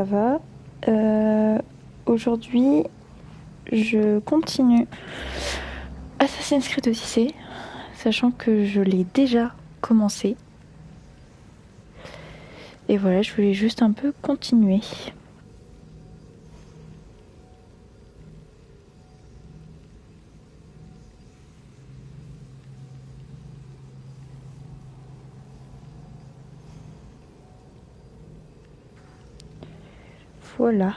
ça va. Aujourd'hui, je continue Assassin's Creed Odyssey, sachant que je l'ai déjà commencé. Et voilà, je voulais juste un peu continuer. Voilà.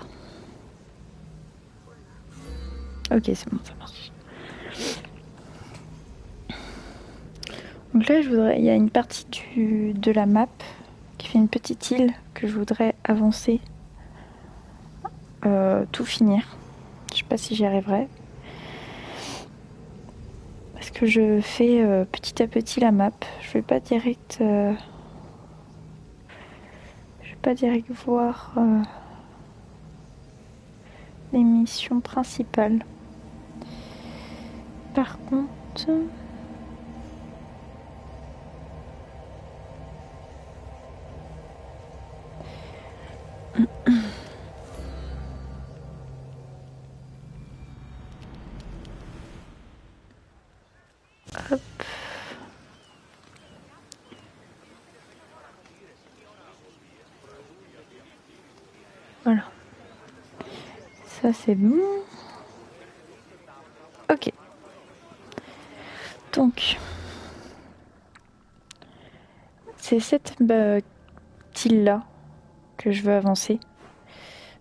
Ok, c'est bon, ça marche. Donc là, il y a une partie de la map qui fait une petite île que je voudrais avancer, tout finir. Je sais pas si j'y arriverai. Parce que je fais petit à petit la map. Je vais pas direct voir les missions principales. Par contre, hop. Voilà. Ça c'est bon. Ok. Donc, c'est cette île-là que je veux avancer.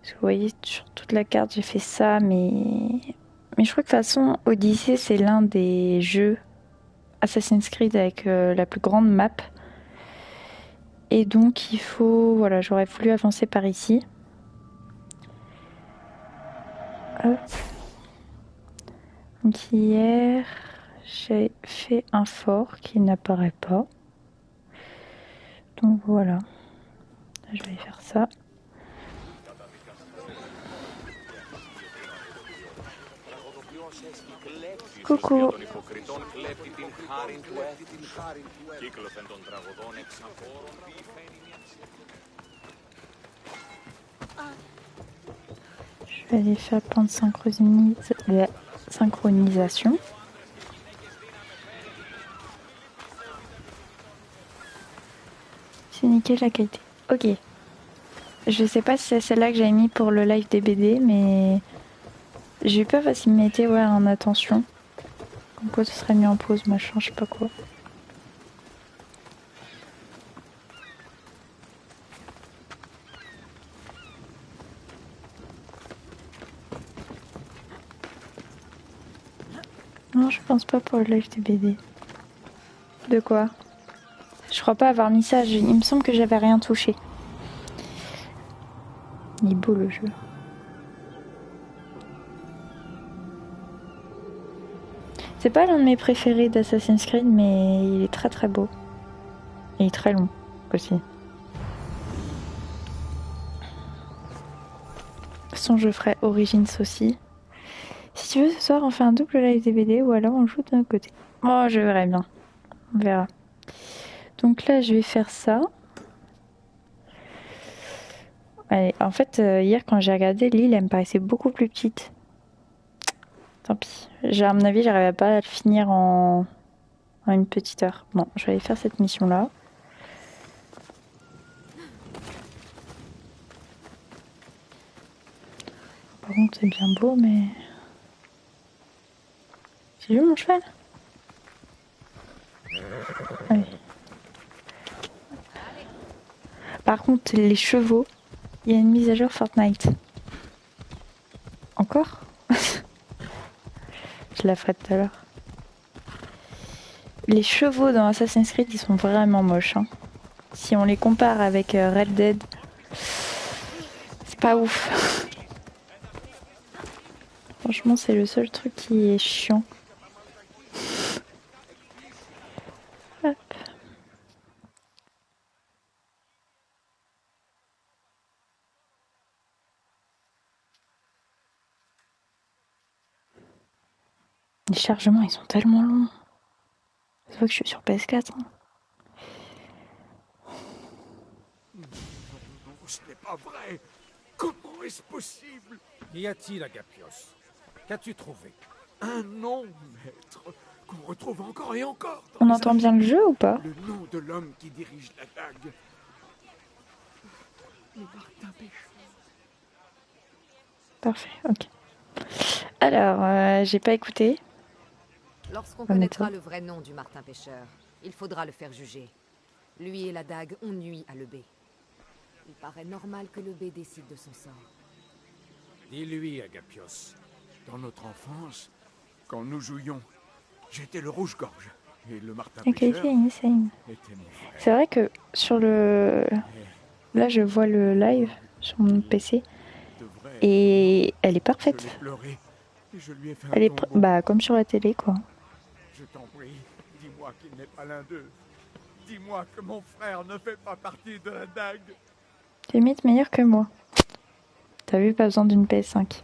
Parce que vous voyez, sur toute la carte, j'ai fait ça, mais je crois que de toute façon, Odyssey, c'est l'un des jeux Assassin's Creed avec la plus grande map. Et donc, il faut... Voilà, j'aurais voulu avancer par ici. Hop. Donc hier, j'ai fait un fort qui n'apparaît pas. Donc voilà. Je vais faire ça. Coucou. Je vais aller faire plein de synchronisation. C'est nickel la qualité. Ok. Je sais pas si c'est celle-là que j'avais mis pour le live des BD, mais j'ai eu peur parce qu'il me mettait en attention. Comme quoi ce serait mis en pause, machin, je sais pas quoi. Non, je pense pas pour le live des BD. De quoi? Je crois pas avoir mis ça, il me semble que j'avais rien touché. Il est beau le jeu. C'est pas l'un de mes préférés d'Assassin's Creed, mais il est très très beau. Et il est très long aussi. De toute façon, je ferai Origins aussi. Si tu veux, ce soir, on fait un double live DVD ou alors on joue de notre côté. Oh, je verrai bien. On verra. Donc là, je vais faire ça. Allez, en fait, hier, quand j'ai regardé, l'île, elle me paraissait beaucoup plus petite. Tant pis. À mon avis, j'arrivais pas à le finir en une petite heure. Bon, je vais aller faire cette mission-là. Par contre, c'est bien beau, mais... J'ai vu mon cheval? Allez. Par contre, les chevaux, il y a une mise à jour Fortnite. Encore? Je la ferai tout à l'heure. Les chevaux dans Assassin's Creed, ils sont vraiment moches. Hein. Si on les compare avec Red Dead, c'est pas ouf. Franchement, c'est le seul truc qui est chiant. Hop. Les chargements, ils sont tellement longs. Ça voit que je suis sur PS4. Hein. Non, ce n'est pas vrai. est-ce possible? Qu'y a-t-il, Agapios? Qu'as-tu trouvé? Un nom, maître, qu'on retrouve encore et encore dans On les entend bien le jeu ou pas? Le nom de l'homme qui dirige la dague. Le Martin Pêcheur. Parfait, ok. Alors, j'ai pas écouté. Lorsqu'on Pas connaîtra méthode. le vrai nom du Martin Pêcheur, il faudra le faire juger. Lui et la dague ont nui à Lebé. Il paraît normal que Lebé décide de son sort. Dis-lui, Agapios. Dans notre enfance, quand nous jouions, j'étais le rouge-gorge. Et le Martin Ok, Pêcheur insane. était mon frère. C'est vrai que sur le... Là, je vois le live sur mon PC. Devrait Et elle est Je l'ai parfaite. pleuré et je lui ai fait Elle un est tombeau. bah comme sur la télé quoi. Je t'en prie, dis-moi qu'il n'est pas l'un d'eux. Dis-moi que mon frère ne fait pas partie de la dague. T'es limite meilleur que moi. T'as vu, pas besoin d'une PS5.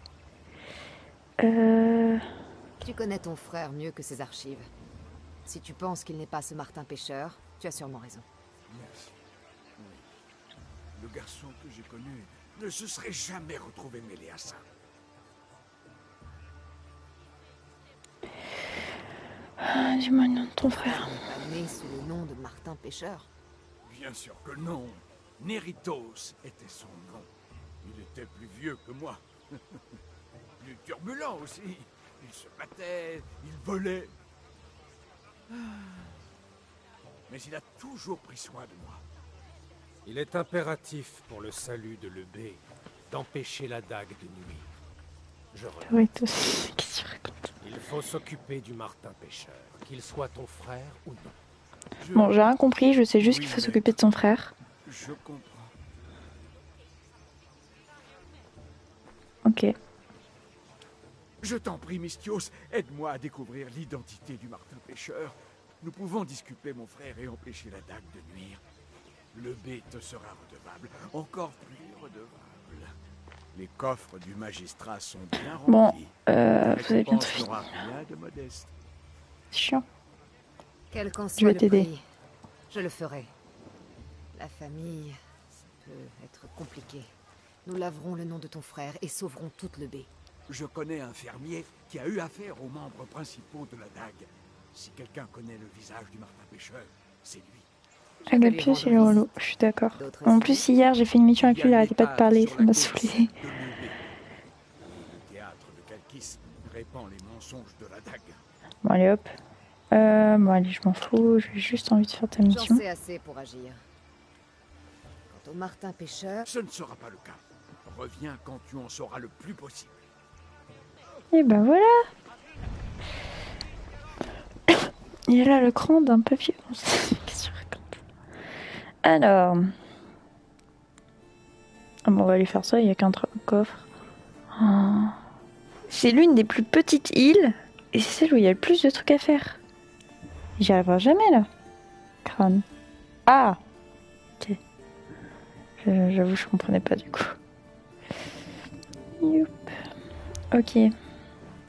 Tu connais ton frère mieux que ses archives. Si tu penses qu'il n'est pas ce Martin Pêcheur, tu as sûrement raison. Merci. Oui. Le garçon que j'ai connu ne se serait jamais retrouvé mêlé à ça. Dis-moi le nom de ton Ton frère frère. n'est pas né sous le nom de Martin Pêcheur. Bien sûr que non. Néritos était son nom. Il était plus vieux que moi. Plus turbulent aussi. Il se battait, il volait. Ah. Mais il a toujours pris soin de moi. Il est impératif pour le salut de Lebé d'empêcher la dague de nuire. Je relève. Oui, toi aussi. Qu'est-ce que tu racontes? Il faut s'occuper du Martin Pêcheur, qu'il soit ton frère ou non. Bon, j'ai rien compris, je sais juste Oui, qu'il faut mais- s'occuper de son frère. Je comprends. Ok. Je t'en prie, Mystios, aide-moi à découvrir l'identité du Martin Pêcheur. Nous pouvons disculper mon frère et empêcher la dague de nuire. Le B te sera redevable, encore plus redevable. Les coffres du magistrat sont bien Bon, remplis. vous La avez bientôt récompense fini. n'aura rien de modeste. C'est chiant. Quel qu'en Je soit vais le t'aider. prix, je le ferai. La famille, ça peut être compliqué. Nous laverons le nom de ton frère et sauverons toute Lebé. Je connais un fermier qui a eu affaire aux membres principaux de la dague. Si quelqu'un connaît le visage du Martin Pêcheur, c'est lui. Je vais lui Agapios, rendre il est relou. visite. Je suis d'accord. D'autres En idées? plus, hier, j'ai fait une mission avec lui, il arrêtait pas de parler, ça m'a saoulé. Le théâtre de Kalkis répand les mensonges de la dague. Bon, allez hop. Bon, allez, je m'en fous, j'ai juste envie de faire ta J'en mission. sais assez pour agir. Quant au Martin Pêcheur, Ce ne sera pas le cas. Reviens quand tu en sauras le plus possible. Et ben voilà. Il a le cran d'un papier. Qu'est-ce que tu racontes? Alors. Ah bon, on va aller faire ça, il n'y a qu'un coffre. Oh. C'est l'une des plus petites îles. Et c'est celle où il y a le plus de trucs à faire. J'y arriverai jamais là. Crâne. Ah! Ok. J'avoue, je comprenais pas du coup. Youp. Ok.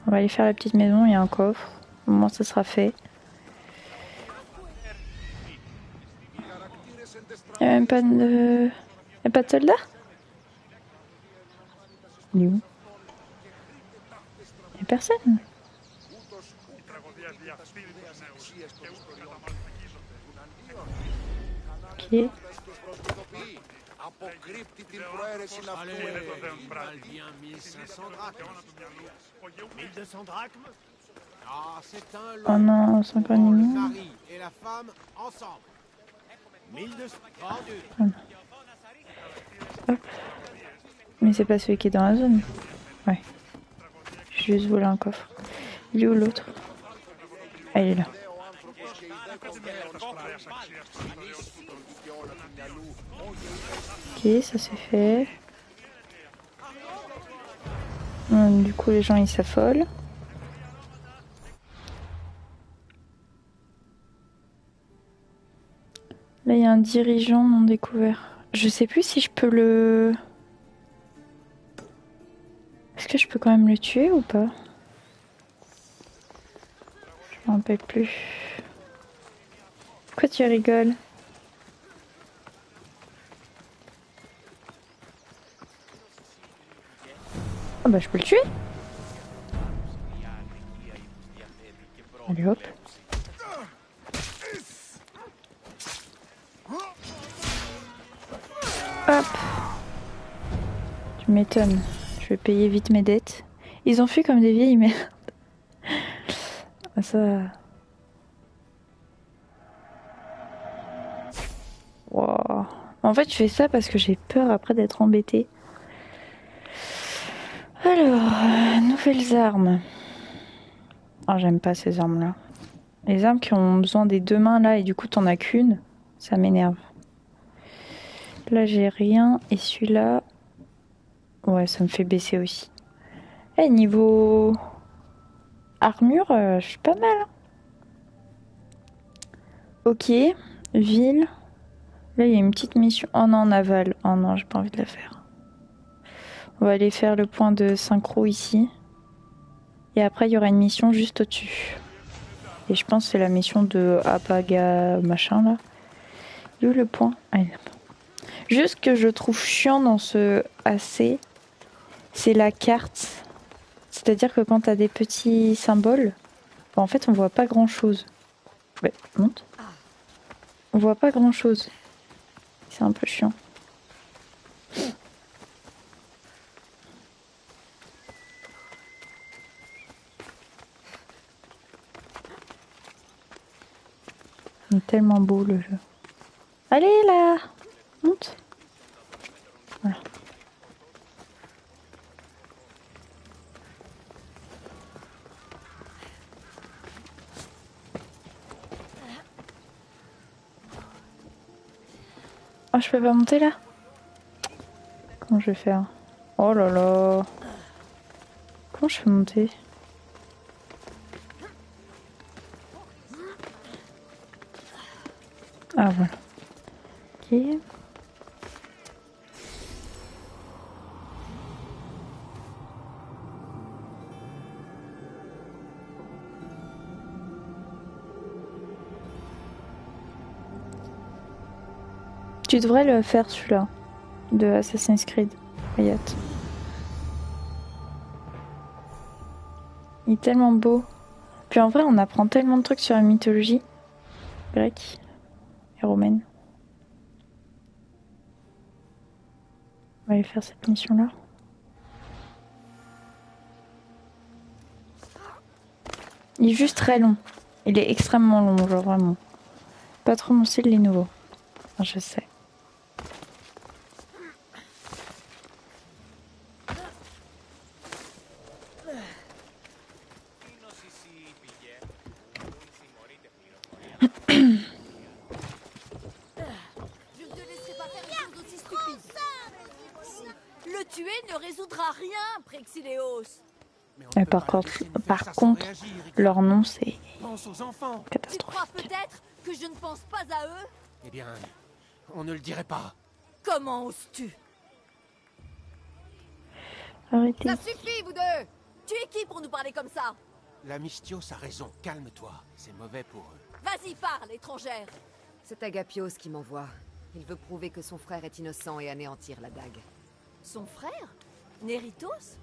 On va aller faire la petite maison, il y a un coffre. Au moins ça sera fait. Il n'y a même pas de... Y a pas de soldat? Il est où? Il n'y a personne. Ok. Αποκρύπτει την προαίρεση αυτού. bien 1500 drachmes. 1200 drachmes? Ah, c'est un Oh lot. non, c'est encore Pour une le mine. mari et la femme ensemble. 1200 Vendu. Mais c'est pas celui qui est dans la zone. Ouais. J'ai juste volé un coffre. Il est où l'autre? Ah, il est là. Ok, ça c'est fait. Du coup, les gens ils s'affolent. Là, il y a un dirigeant non découvert. Je sais plus si je peux le... Est-ce que je peux quand même le tuer ou pas? Je m'en rappelle plus. Pourquoi tu rigoles? Ah bah je peux le tuer. Allez hop. Hop. Tu m'étonnes. Je vais payer vite mes dettes. Ils ont fui comme des vieilles merdes. Ça... Wow. En fait, je fais ça parce que j'ai peur après d'être embêtée. Alors, nouvelles armes. Oh, j'aime pas ces armes-là. Les armes qui ont besoin des deux mains là et du coup t'en as qu'une, ça m'énerve. Là j'ai rien et celui-là, ouais, ça me fait baisser aussi. Eh, niveau armure, je suis pas mal. Ok, ville. Là il y a une petite mission. Oh non, naval. Oh non, j'ai pas envie de la faire. On va aller faire le point de synchro ici. Et après il y aura une mission juste au-dessus. Et je pense que c'est la mission de Apaga machin là. Il est où le point? Ah, il est là. Juste que je trouve chiant dans ce AC, c'est la carte. C'est-à-dire que quand t'as des petits symboles, bah en fait on voit pas grand chose. Ouais, monte. On voit pas grand chose. C'est un peu chiant. Il est tellement beau le jeu. Allez là, monte. Voilà. Oh, je peux pas monter là? Comment je vais faire? Oh là là. Comment je peux monter? Ah voilà. Ok. Tu devrais le faire celui-là de Assassin's Creed. Wyatt. Il est tellement beau. Puis en vrai, on apprend tellement de trucs sur la mythologie grecque et romaine. On va aller faire cette mission-là. Il est juste très long. Il est extrêmement long, genre vraiment. Pas trop mon style, les nouveaux. Enfin, je sais. Le tuer ne résoudra rien, Prexileos. Mais par contre, leur nom c'est Pense aux enfants. Tu crois catastrophique. peut-être que je ne pense pas à eux? Eh bien, on ne le dirait pas. Comment oses-tu? Arrêtez. Ça suffit, vous deux! Tu es qui pour nous parler comme ça? La Mystios a raison, calme-toi. C'est mauvais pour eux. Vas-y, parle, étrangère. C'est Agapios qui m'envoie. Il veut prouver que son frère est innocent et anéantir la dague. Son frère? Néritos?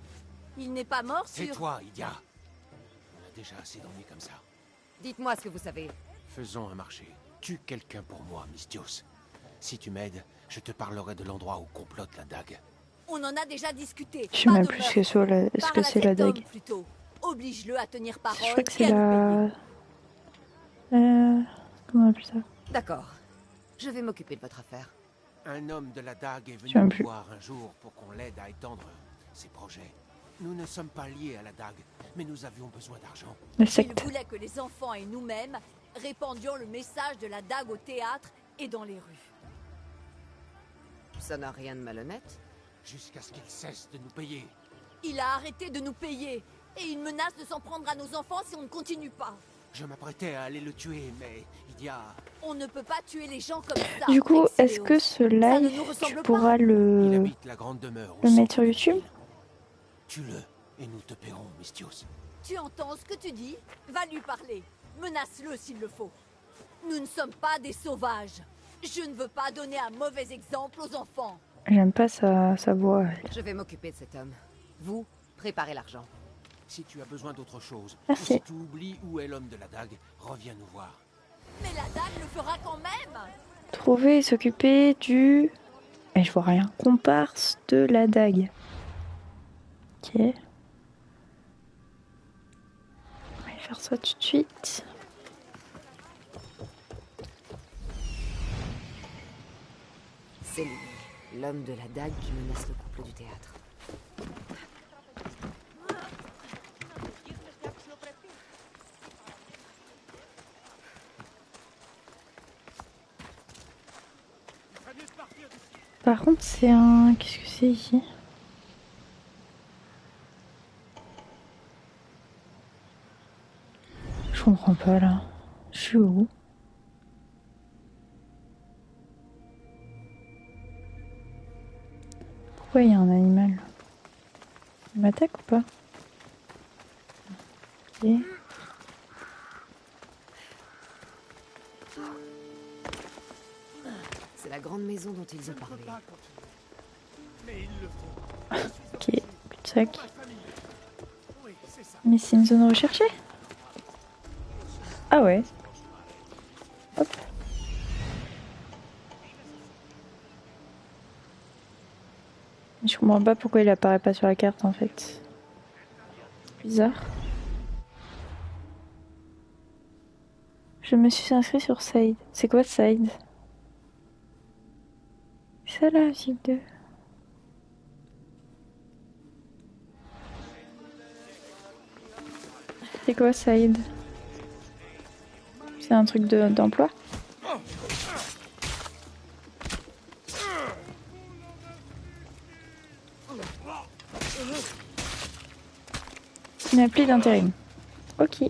Il n'est pas mort sur... Tais-toi, Idia. On a déjà assez d'ennuis comme ça. Dites-moi ce que vous savez. Faisons un marché. Tue quelqu'un pour moi, Mystios. Si tu m'aides, je te parlerai de l'endroit où complote la dague. On en a déjà discuté. Je sais Pas même de plus meurtre. ce que c'est la Parle à cet homme, dague. plutôt. Oblige-le à tenir parole. Je crois que et c'est à nous la... payer. Comment on appelle ça? D'accord. Je vais m'occuper de votre affaire. Un homme de la dague est venu J'aime me plus. voir un jour pour qu'on l'aide à étendre ses projets. Nous ne sommes pas liés à la dague, mais nous avions besoin d'argent. La Il secte. voulait que les enfants et nous-mêmes répandions le message de la dague au théâtre et dans les rues. Ça n'a rien de malhonnête. Jusqu'à ce qu'il cesse de nous payer. Il a arrêté de nous payer et il menace de s'en prendre à nos enfants si on ne continue pas. Je m'apprêtais à aller le tuer, mais il y a... On ne peut pas tuer les gens comme ça. Du coup, Prexileos. est-ce que ce Ça ne live, nous tu ressemble pas. pourras Il le habite la grande demeure. au mettre centre sur de YouTube? l'île. Tue-le, et nous te paierons, Mystios. Tu entends ce que tu dis? Va lui parler. Menace-le s'il le faut. Nous ne sommes pas des sauvages. Je ne veux pas donner un mauvais exemple aux enfants. J'aime pas sa voix. Elle. Je vais m'occuper de cet homme. Vous, Préparez l'argent. Si tu as besoin d'autre chose, ou Merci. si tu oublies où est l'homme de la dague, reviens nous voir. Mais la dague le fera quand même. Trouver et s'occuper du... Et je vois rien. Comparse de la dague. Ok. On va faire ça tout de suite. C'est lui, l'homme de la dague qui menace le couple du théâtre. Par contre, c'est un... Qu'est-ce que c'est ici? Je comprends pas là. Je suis où? Pourquoi il y a un animal là? Il m'attaque ou pas? Ok. C'est la grande maison dont ils ont parlé. Mais ils le font. Ok, plus de sac. Ma famille. Oui, c'est ça. Mais c'est une zone recherchée? Ah ouais. Hop. Je comprends pas pourquoi il apparaît pas sur la carte en fait. Bizarre. Je me suis inscrit sur Side. C'est quoi Side? C'est ça la ville 2. C'est quoi Side? C'est un truc d'emploi? Une appli d'intérim. Ok.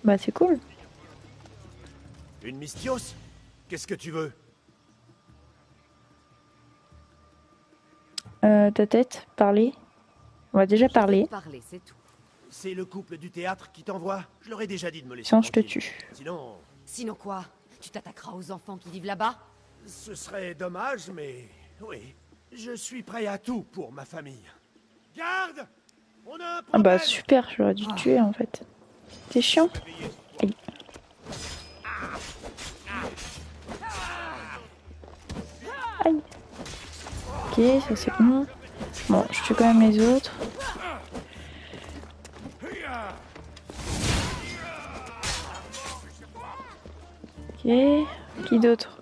Bah c'est cool. Une Mystios? Qu'est-ce que tu veux? Ta tête, parler. On va déjà parler. Parler, c'est tout. C'est le couple du théâtre qui t'envoie. Je leur ai déjà dit de me laisser Sinon je te tranquille. tue. Sinon, Sinon quoi? Tu t'attaqueras aux enfants qui vivent là-bas? ce serait dommage, mais oui. Je suis prêt à tout pour ma famille. Garde! On a un Ah problème! bah super, j'aurais dû te tuer en fait. T'es chiant. Aïe. Aïe. Ok, ça c'est bon. Bon, je tue quand même les autres. Ok. Qui d'autre?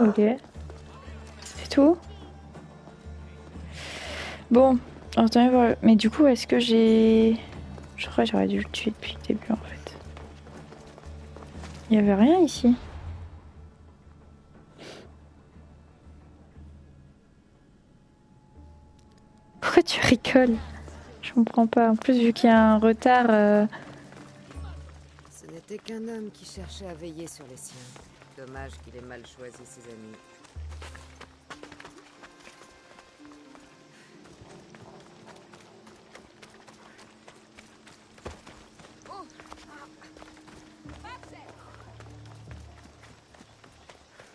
Ok. C'est tout? Bon, attendez voir. Mais du coup, est-ce que j'ai... Je crois que j'aurais dû le tuer depuis le début en fait. Il y avait rien ici. Pourquoi tu rigoles? Je comprends pas. En plus, vu qu'il y a un retard... Ce n'était qu'un homme qui cherchait à veiller sur les siens. Dommage qu'il ait mal choisi ses amis.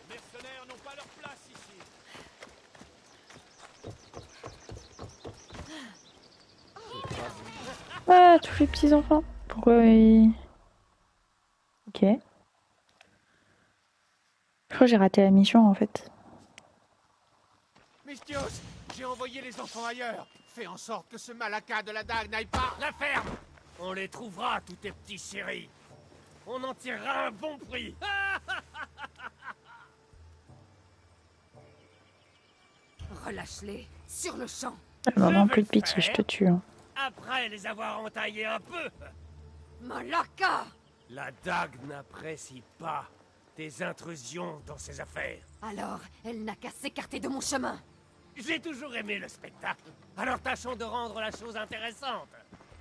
Les mercenaires n'ont pas leur place ici. Ah, tous les petits enfants. Pourquoi ils... Ok. Je crois que j'ai raté la mission en fait. Mystios, j'ai envoyé les enfants ailleurs. Fais en sorte que ce malaka de la dague n'aille pas. La ferme! On les trouvera, tous tes petits chéris. On en tirera un bon prix. Relâche-les, sur le champ. Vraiment Je plus vais de pitié, je te faire. tue. Hein. Après les avoir entaillés un peu. Malaka! La dague n'apprécie pas tes intrusions dans ses affaires. Alors, elle n'a qu'à s'écarter de mon chemin. J'ai toujours aimé le spectacle. Alors tâchons de rendre la chose intéressante.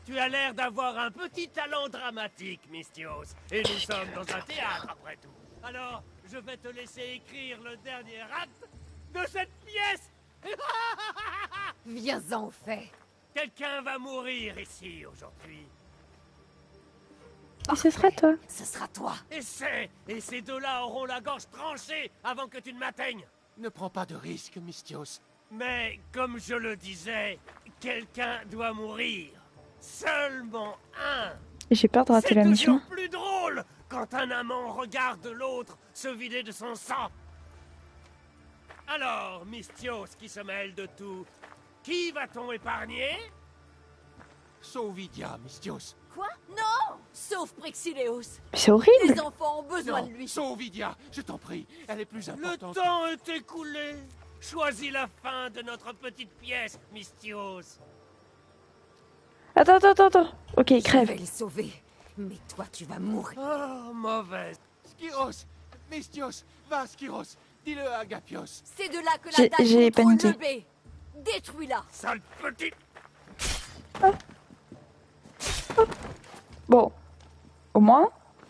Tu as l'air d'avoir un petit talent dramatique, Mystios. Et nous sommes dans un théâtre, après tout. Alors, je vais te laisser écrire le dernier acte de cette pièce. Viens-en au fait. Quelqu'un va mourir ici aujourd'hui. Et ce sera toi. Ce sera toi. Et ces deux-là auront la gorge tranchée avant que tu ne m'atteignes. Ne prends pas de risques, Mystios. Mais, comme je le disais, quelqu'un doit mourir. Seulement un. J'ai peur de rater C'est la mission. toujours plus drôle quand un amant regarde l'autre se vider de son sang. Alors, Mystios qui se mêle de tout, qui va-t-on épargner? Sauvidia, Mystios. Quoi? Non! Sauf Prixileos. C'est horrible. Les enfants ont besoin Non, de lui. Sauvidia, je t'en prie. Elle est plus Le importante. temps est écoulé. Choisis la fin de notre petite pièce, Mystios. Attends. Ok, Je vais crève. les sauver. Mais toi, tu vas mourir. Oh, mauvaise. Skyros, Mystios, va, Skyros. Dis-le à Agapios. C'est de là que J'ai- la dague j'ai contrôle paniqué. le B. Détruis-la. Sale petite. Bon. Au moins,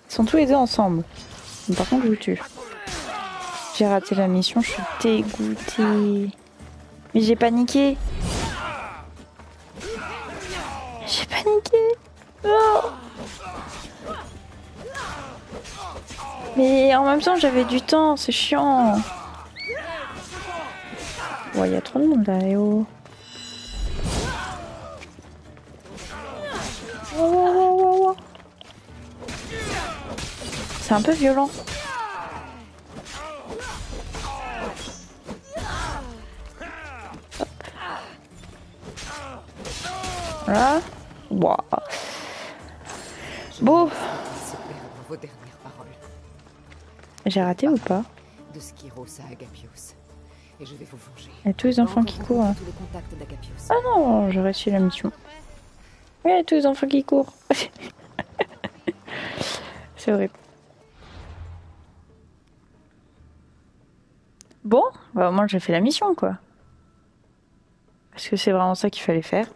ils sont tous les deux ensemble. Mais par contre, je vous tue. J'ai raté la mission, je suis dégoûtée. Mais j'ai paniqué. J'ai paniqué. Oh. Mais en même temps, j'avais du temps, c'est chiant. Ouais, il y a trop de monde là, et oh. Wow. C'est un peu violent. Hop. Voilà. Wow. Bon, Se perdre vos dernières paroles. j'ai raté ou pas? De Skyros à Agapios. Et je vais vous venger. Il y a tous les enfants qui courent. Hein. Tous les contacts d'Agapios. Ah non, j'ai réussi la mission. Oui, il y a tous les enfants qui courent. C'est horrible. Bon, bah au moins j'ai fait la mission quoi. Parce que c'est vraiment ça qu'il fallait faire.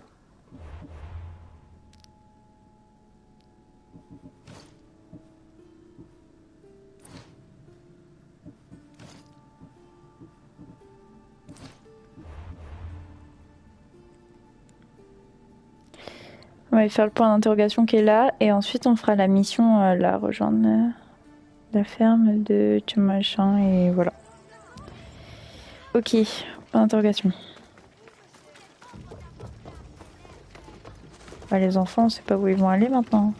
On va faire le point d'interrogation qui est là et ensuite on fera la mission la rejoindre la ferme de machin et voilà. Ok, point d'interrogation. Bah, les enfants, on sait pas où ils vont aller maintenant.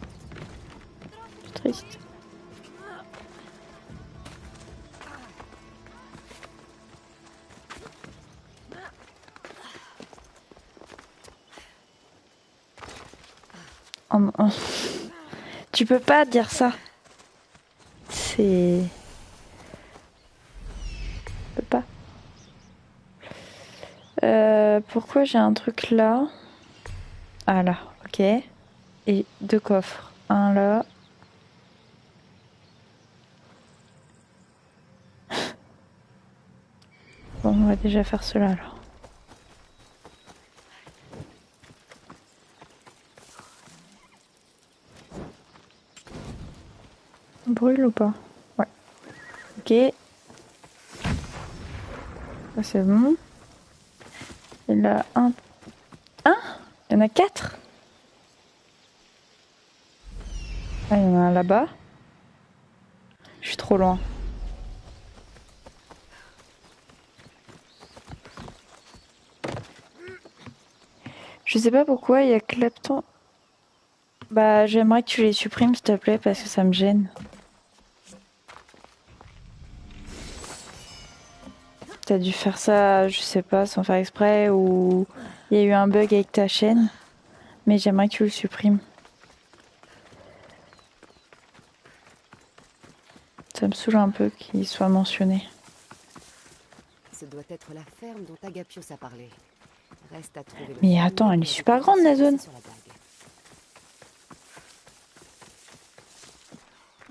C'est triste. Oh. Tu peux pas dire ça. C'est... Je peux pas. Pourquoi j'ai un truc là? Ah là, ok. Et deux coffres. Un là. Bon, on va déjà faire cela alors. On brûle ou pas? Ouais. Ok. Ça c'est bon. Et là, un. Un? Il y en a 4? Ah, il y en a un là-bas. Je suis trop loin. Je sais pas pourquoi il y a Clapton. Bah, j'aimerais que tu les supprimes s'il te plaît parce que ça me gêne. T'as dû faire ça, je sais pas, sans faire exprès ou il y a eu un bug avec ta chaîne. Mais j'aimerais que tu le supprimes. Ça me saoule un peu qu'il soit mentionné. Ce doit être la ferme dont Agapios a parlé. Reste à trouver le Mais fermier attends, elle est qui a super découvert grande, la ce zone. sur la dague.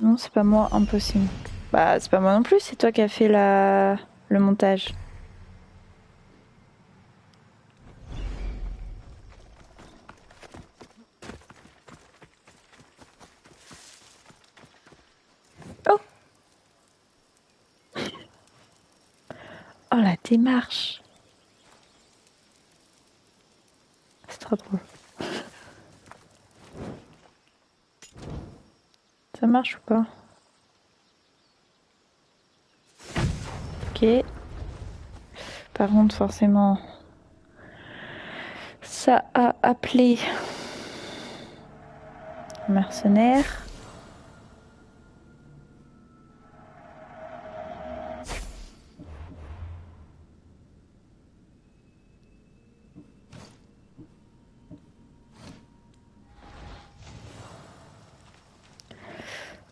Non, c'est pas moi, impossible. Bah, c'est pas moi non plus, c'est toi qui as fait le montage. Oh! Oh, la démarche! C'est trop drôle. Ça marche ou pas? Ok. Par contre, forcément, ça a appelé un mercenaire.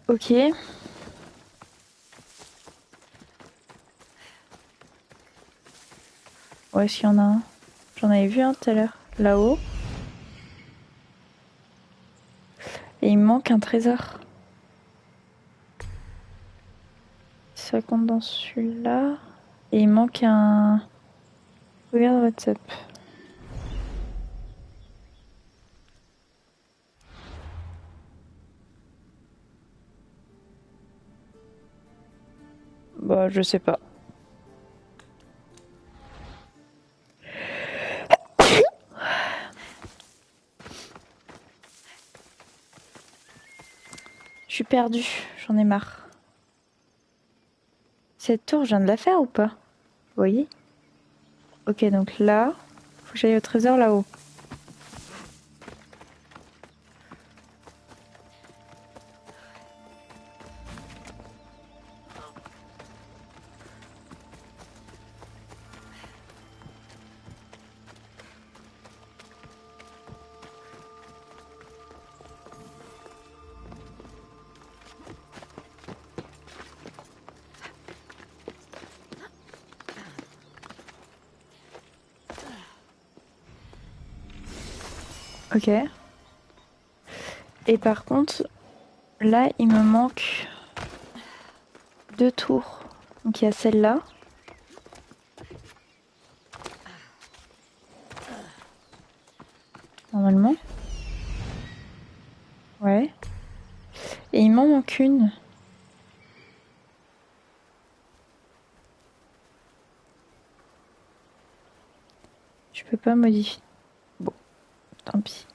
Ok. Où est-ce qu'il y en a un? J'en avais vu un tout à l'heure. Là-haut. Et il me manque un trésor. Ça compte dans celui-là. Et il manque un... Regarde WhatsApp. Bah, je sais pas. Je suis perdue, j'en ai marre. Cette tour, je viens de la faire ou pas? Vous voyez? Ok, donc là, faut que j'aille au trésor là-haut. Ok. Et par contre, là, il me manque 2 tours. Donc il y a celle-là. Normalement. Ouais. Et il m'en manque une. Je peux pas modifier. Bon, tant pis.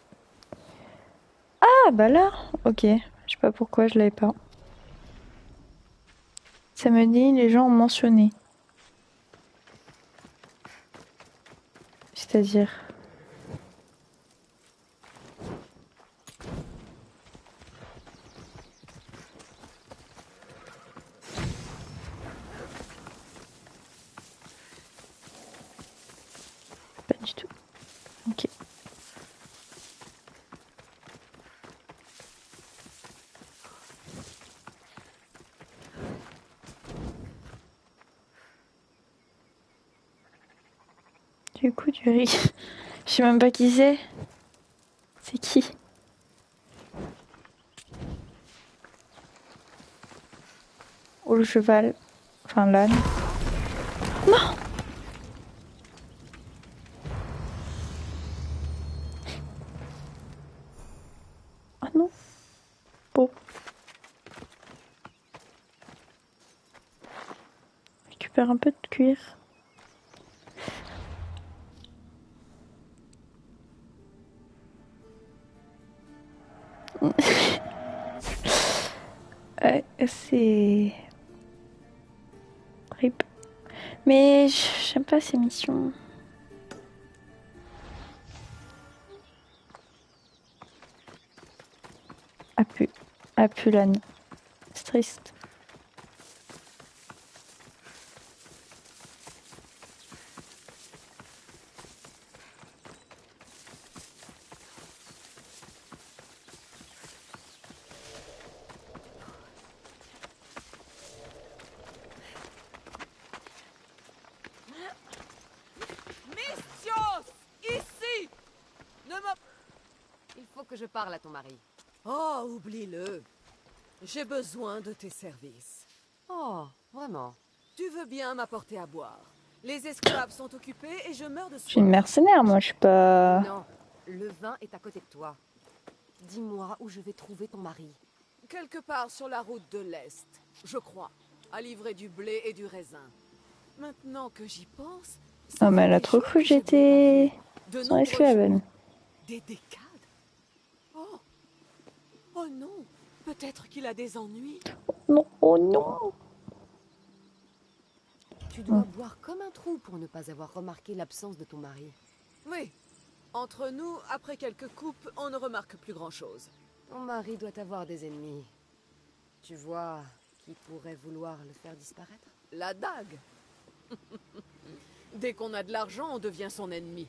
Ah bah là, ok. Je sais pas pourquoi je l'avais pas. Ça me dit les gens ont mentionné. C'est-à-dire... Pas du tout. Ok. Du coup, du riz. Je sais même pas qui c'est. C'est qui? Ou le cheval. Enfin, l'âne. Non! Ah non. Bon. Récupère un peu de cuir. C'est... Rip. Mais j'aime pas ces missions. A pu l'âne. C'est triste. Misthios! Ici! Ne me... Il faut que je parle à ton mari. Oh, oublie-le. J'ai besoin de tes services. Oh, vraiment? Tu veux bien m'apporter à boire. Les esclaves sont occupés et je meurs de Je suis une soif. mercenaire, moi, je suis pas... Non, le vin est à côté de toi. Dis-moi où je vais trouver ton mari. Quelque part sur la route de l'Est, je crois, à livrer du blé et du raisin. Maintenant que j'y pense... Oh, mais elle a trop cru que j'étais son esclave, elle. Des décades? Oh! Oh non! Peut-être qu'il a des ennuis. Non, oh non. Tu dois boire comme un trou pour ne pas avoir remarqué l'absence de ton mari. Oui. Entre nous, après quelques coupes, on ne remarque plus grand-chose. Ton mari doit avoir des ennemis. Tu vois qui pourrait vouloir le faire disparaître? La dague. Dès qu'on a de l'argent, on devient son ennemi.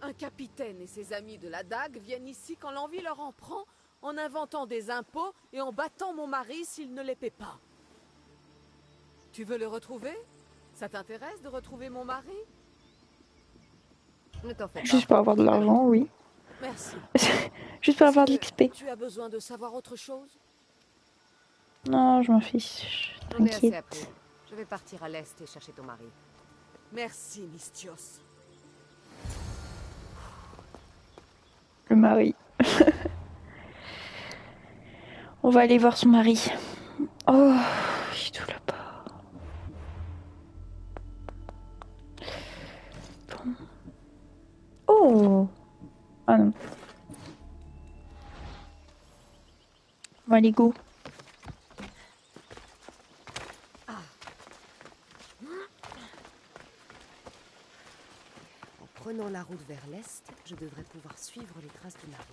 Un capitaine et ses amis de la dague viennent ici quand l'envie leur en prend, en inventant des impôts et en battant mon mari s'il ne les paie pas. Tu veux le retrouver? Ça t'intéresse de retrouver mon mari? Ne t'en fais pas. Juste pour avoir de l'argent, oui. Merci. Juste pour avoir de Est-ce l'XP. que tu as besoin de savoir autre chose? Non, je m'en fiche. J'en ai assez T'inquiète. appris. Je vais partir à l'est et chercher ton mari. Merci, Misthios. Le mari. On va aller voir son mari. Oh, il est tout là-bas. Bon. Oh. Ah non. On va aller go. En prenant la route vers l'est, je devrais pouvoir suivre les traces du mari.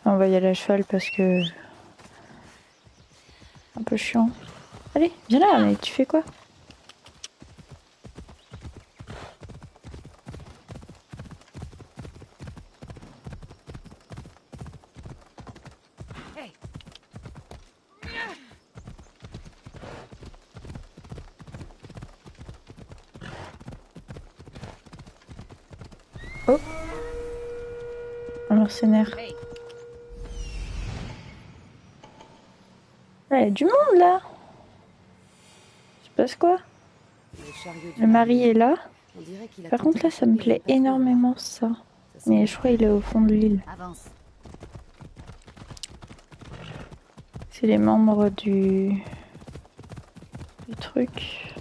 On va y aller à cheval parce que... Un peu chiant. Allez, viens là, mais tu fais quoi? Hey! Oh. Un mercenaire. Hey! Il y a du monde là. Il se passe quoi? Le chariot du Le mari est là. On dirait qu'il a Par tenté contre là ça me d'échapper à plaît une patrouille. énormément ça. Ça serait Mais je crois qu'il est au fond de l'île. Avance. C'est les membres du truc.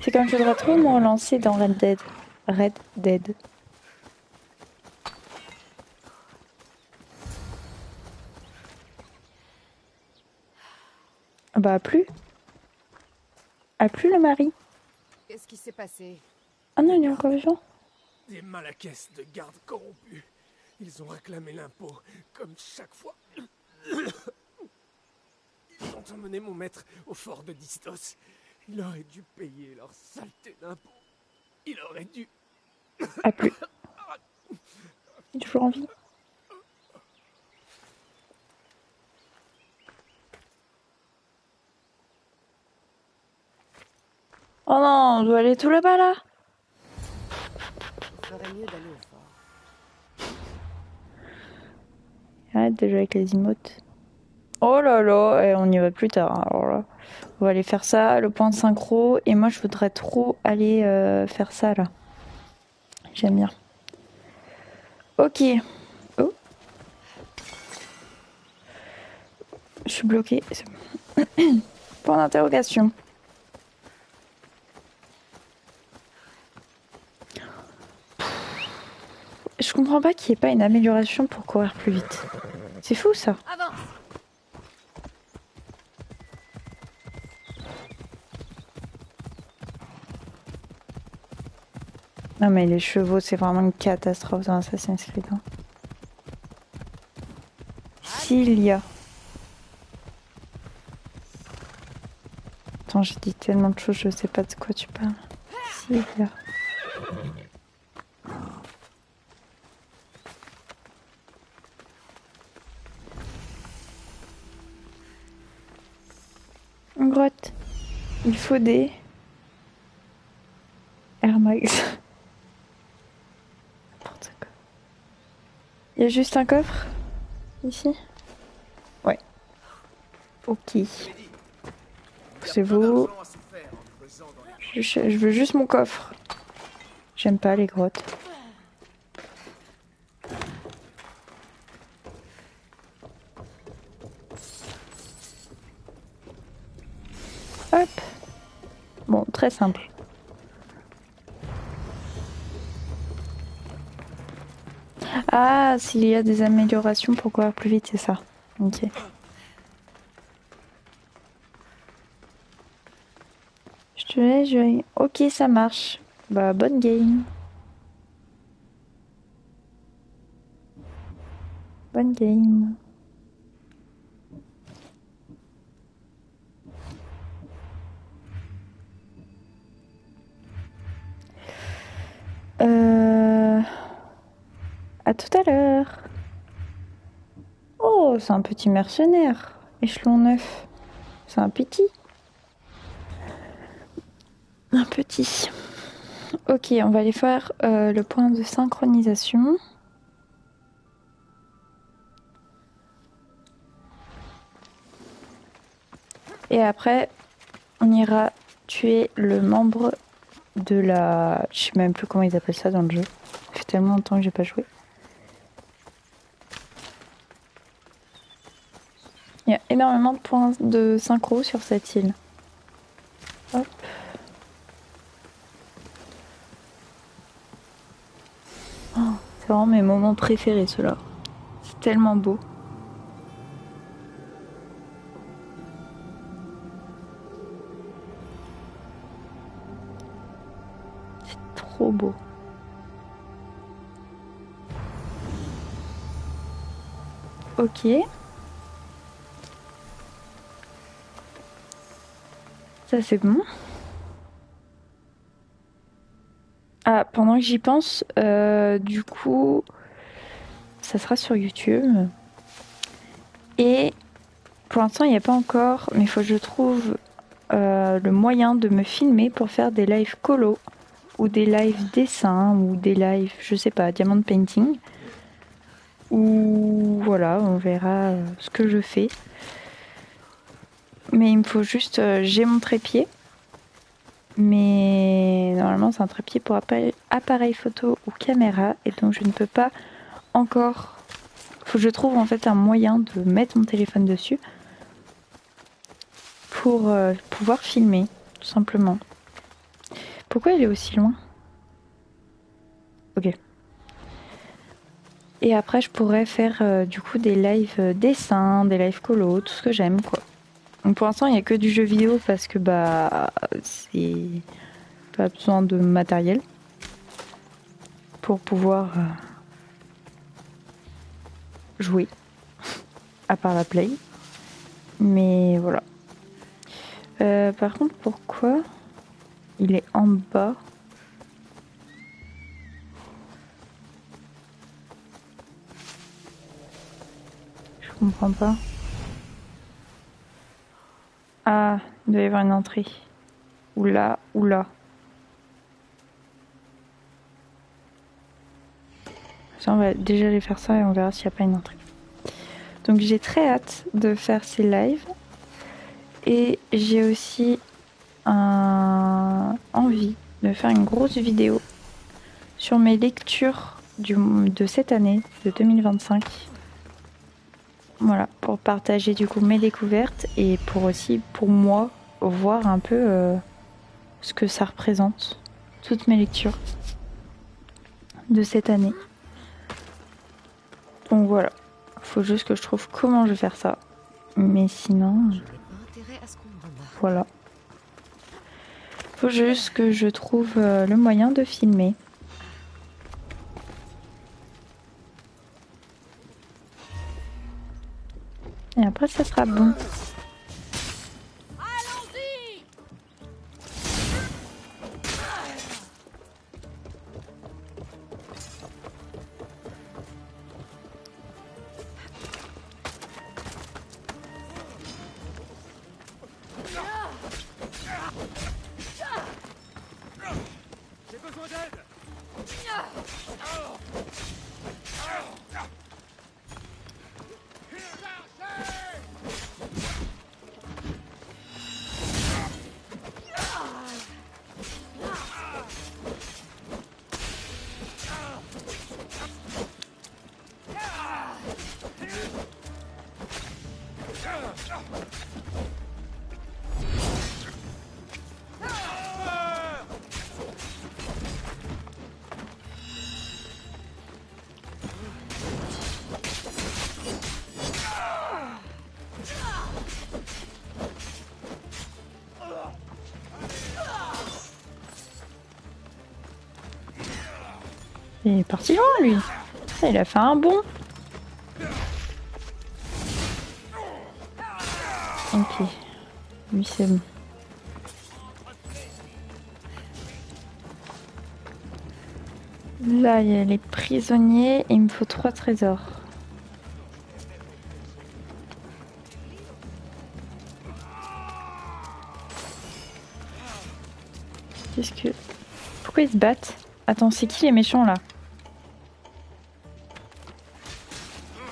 C'est comme je voudrais trop me relancer dans Red Dead. Red Dead. Bah plus. A plus le mari. Qu'est-ce qui s'est passé? Ah non, il est encore vivant. Des malacaisses de gardes corrompus. Ils ont réclamé l'impôt, comme chaque fois. Ils ont emmené mon maître au fort de Distos. Il aurait dû payer leur saleté d'impôt. Il aurait dû... A plus. Il est toujours en vie. Oh non, on doit aller tout là-bas là. Il ferait mieux d'aller au fort. Arrête de jouer avec les emotes. Oh là là, et on y va plus tard. Alors là, on va aller faire ça, le point de synchro. Et moi, je voudrais trop aller faire ça là. J'aime bien. Ok. Oh. Je suis bloquée. Point d'interrogation. Je comprends pas qu'il n'y ait pas une amélioration pour courir plus vite. C'est fou ça. Avance! Non mais les chevaux, c'est vraiment une catastrophe dans Assassin's Creed. Hein. S'il y a... Attends, j'ai dit tellement de choses, je sais pas de quoi tu parles. S'il y a... Une grotte. Il faut des... Air Max. N'importe quoi. Il y a juste un coffre ici? Ouais. Ok. C'est vous. Je veux juste mon coffre. J'aime pas les grottes. Hop. Bon, très simple. Ah, s'il y a des améliorations pour courir plus vite, c'est ça. Ok. Je te laisse jouer. Ok, ça marche. Bah, bonne game. Bonne game. À tout à l'heure. Oh, c'est un petit mercenaire. Échelon 9. C'est un petit. Un petit. Ok, on va aller faire le point de synchronisation. Et après, on ira tuer le membre de la... Je sais même plus comment ils appellent ça dans le jeu. Ça fait tellement longtemps que j'ai pas joué. Il y a énormément de points de synchro sur cette île. Hop. Oh, c'est vraiment mes moments préférés, ceux-là. C'est tellement beau. C'est trop beau. Ok. Ça c'est bon. Ah, pendant que j'y pense, du coup, ça sera sur YouTube. Et pour l'instant, il n'y a pas encore, mais il faut que je trouve le moyen de me filmer pour faire des lives colo ou des lives dessins ou des lives, je sais pas, diamond painting. Ou voilà, on verra ce que je fais. Mais il me faut juste, j'ai mon trépied. Mais normalement c'est un trépied pour appareil photo ou caméra et donc je ne peux pas encore... Faut que je trouve en fait un moyen de mettre mon téléphone dessus pour pouvoir filmer tout simplement. Pourquoi il est aussi loin? Ok. Et après je pourrais faire du coup des lives dessins, des lives colo, tout ce que j'aime quoi. Donc pour l'instant il n'y a que du jeu vidéo parce que bah c'est... pas besoin de matériel pour pouvoir jouer à part la play, mais voilà. Par contre, pourquoi il est en bas? Je comprends pas. Ah, il doit y avoir une entrée. Ou là, ou là. Ça, on va déjà aller faire ça et on verra s'il n'y a pas une entrée. Donc j'ai très hâte de faire ces lives. Et j'ai aussi envie de faire une grosse vidéo sur mes lectures de cette année, de 2025. Voilà, pour partager du coup mes découvertes et pour aussi, pour moi, voir un peu ce que ça représente, toutes mes lectures de cette année. Donc voilà, faut juste que je trouve comment je vais faire ça. Mais sinon, voilà. Faut juste que je trouve le moyen de filmer. Et après, ça sera bon. Il est parti loin, lui. Il a fait un bond. Ok. Lui, c'est bon. Là, il y a les prisonniers. Et il me faut 3 trésors. Qu'est-ce que... Pourquoi ils se battent? Attends, c'est qui les méchants, là?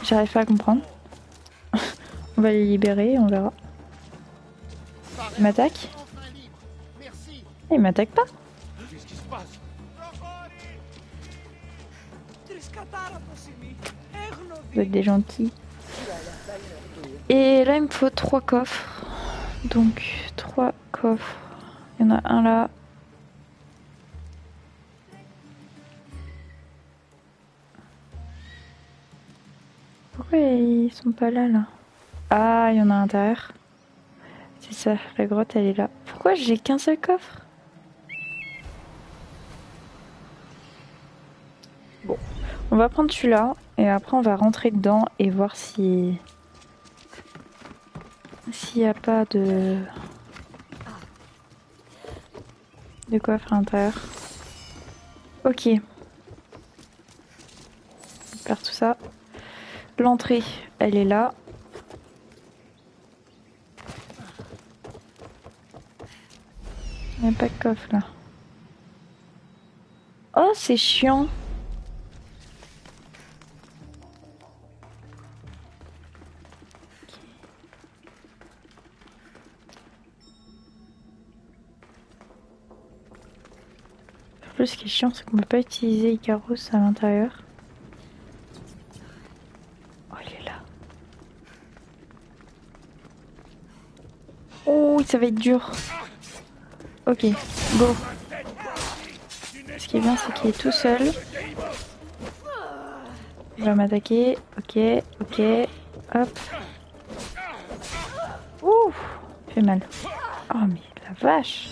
J'arrive pas à comprendre. On va les libérer, on verra. Il m'attaque? Il m'attaque pas. Qu'est-ce qui se passe? Vous êtes des gentils. Et là, il me faut 3 coffres. Donc, 3 coffres. Il y en a un là. Pourquoi ils sont pas là, là? Ah, il y en a un à l'intérieur. C'est ça, la grotte, elle est là. Pourquoi j'ai qu'un seul coffre? Bon, on va prendre celui-là. Et après, on va rentrer dedans et voir si... S'il n'y a pas de coffre à l'intérieur. Ok. On perd tout ça. L'entrée, elle est là. Il n'y a pas de coffre là. Oh, c'est chiant. En plus, ce qui est chiant, c'est qu'on peut pas utiliser Icaros à l'intérieur. Oh, il est là. Oh, ça va être dur. Ok, go. Ce qui est bien, c'est qu'il est tout seul. Il va m'attaquer. Ok, ok. Hop. Ouh, il fait mal. Oh, mais la vache.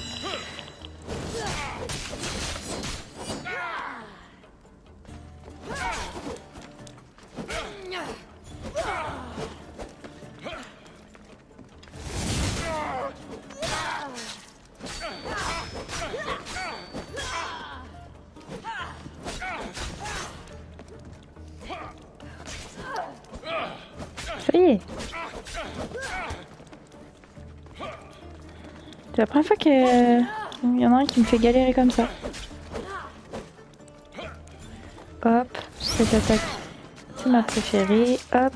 Ça y est. C'est la première fois qu'il y en a un qui me fait galérer comme ça. Hop, cette attaque, c'est ma préférée. Hop.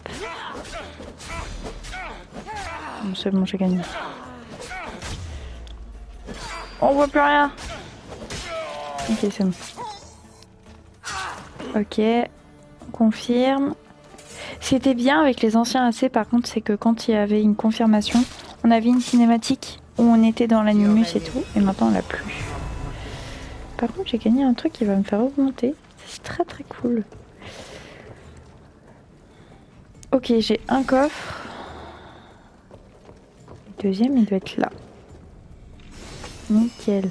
Bon, c'est bon, j'ai gagné. On voit plus rien. Ok, c'est bon. Ok, on confirme. Ce qui était bien avec les anciens AC, par contre, c'est que quand il y avait une confirmation, on avait une cinématique où on était dans l'animus et tout, et maintenant on l'a plus. Par contre, j'ai gagné un truc qui va me faire augmenter. C'est très très cool. Ok, j'ai un coffre. Le deuxième, il doit être là. Nickel.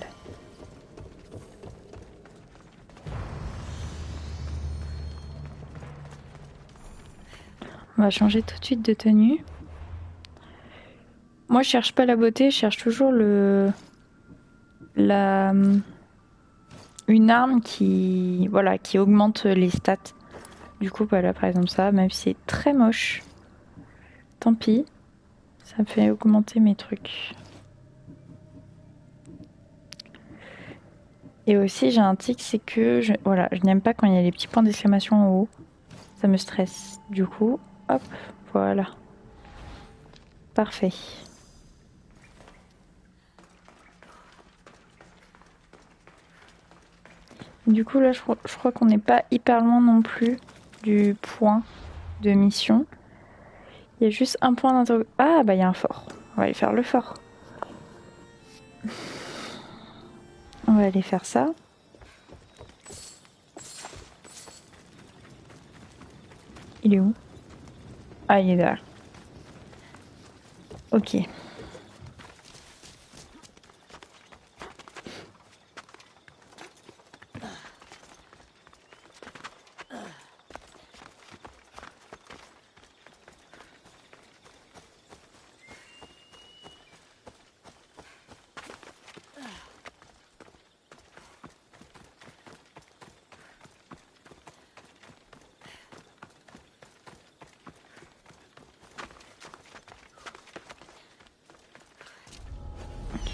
On va changer tout de suite de tenue. Moi, je cherche pas la beauté, je cherche toujours une arme qui augmente les stats. Du coup, voilà, par exemple ça, même si c'est très moche, tant pis, ça me fait augmenter mes trucs. Et aussi, j'ai un tic, c'est que je n'aime pas quand il y a les petits points d'exclamation en haut. Ça me stresse. Du coup, hop, voilà. Parfait. Du coup, là, je crois qu'on n'est pas hyper loin non plus du point de mission. Il y a juste un point d'interrogation. Ah, bah, il y a un fort. On va aller faire le fort. On va aller faire ça. Il est où? Ah, il est là. Ok.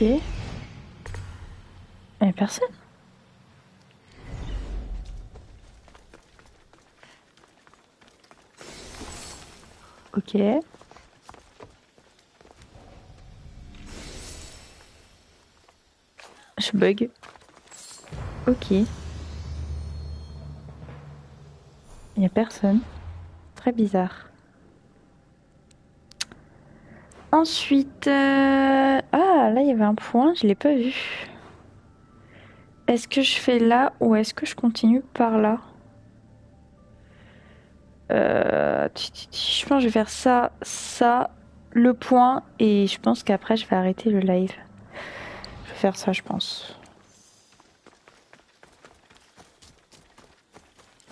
Y a personne. Ok. Je bug. Ok. Il y a personne. Très bizarre. Ensuite... Ah, là, il y avait un point, je l'ai pas vu. Est-ce que je fais là ou est-ce que je continue par là? Je pense que je vais faire ça, ça, le point, et je pense qu'après, je vais arrêter le live. Je vais faire ça, je pense.